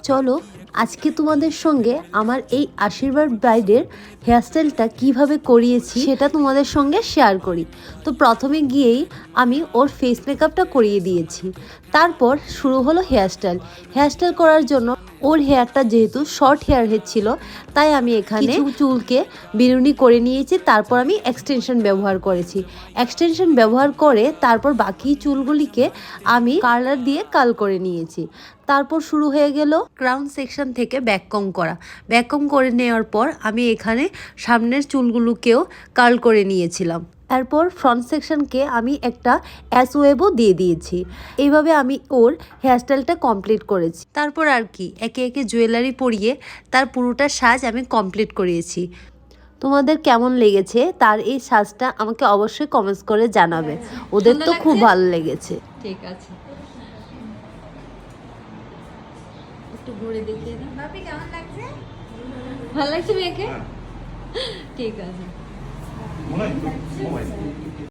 চলো আজকে তোমাদের সঙ্গে আমার এই আশীর্বাদ ব্রাইডের হেয়ারস্টাইলটা কিভাবে করিয়েছি সেটা তোমাদের সঙ্গে শেয়ার করি। তো প্রথমে গিয়েই আমি ওর ফেস মেকআপটা করিয়ে দিয়েছি, তারপর শুরু হলো হেয়ারস্টাইল করার জন্য। ওর হেয়ারটা যেহেতু শর্ট হেয়ার ছিল, তাই আমি এখানে কিছু চুলকে বিনুনি করে নিয়েছি, তারপর আমি এক্সটেনশন ব্যবহার করেছি। এক্সটেনশন ব্যবহার করে তারপর বাকি চুলগুলিকে আমি কার্লার দিয়ে কাল করে নিয়েছি। তারপর শুরু হয়ে গেল ক্রাউন সেকশন থেকে ব্যাককম করা। ব্যাককম করে নেওয়ার পর আমি এখানে সামনের চুলগুলোকেও কার্ল করে নিয়েছিলাম। এরপর ফ্রন্ট সেকশনকে আমি একটা অ্যাস ওয়েবও দিয়ে দিয়েছি। এইভাবে আমি ওর হেয়ারস্টাইলটা কমপ্লিট করেছি। তারপর আর কি একে একে জুয়েলারি পরিয়ে তার পুরোটা সাজ আমি কমপ্লিট করিয়েছি। তোমাদের কেমন লেগেছে তার এই সাজটা আমাকে অবশ্যই কমেন্টস করে জানাবে। ওদের তো খুব ভালো লেগেছে। ঠিক আছে, একটু ঘুরে দেখিয়ে দাও। বাপি কেমন লাগছে? ভালো লাগছে মেয়েকে? ঠিক আছে।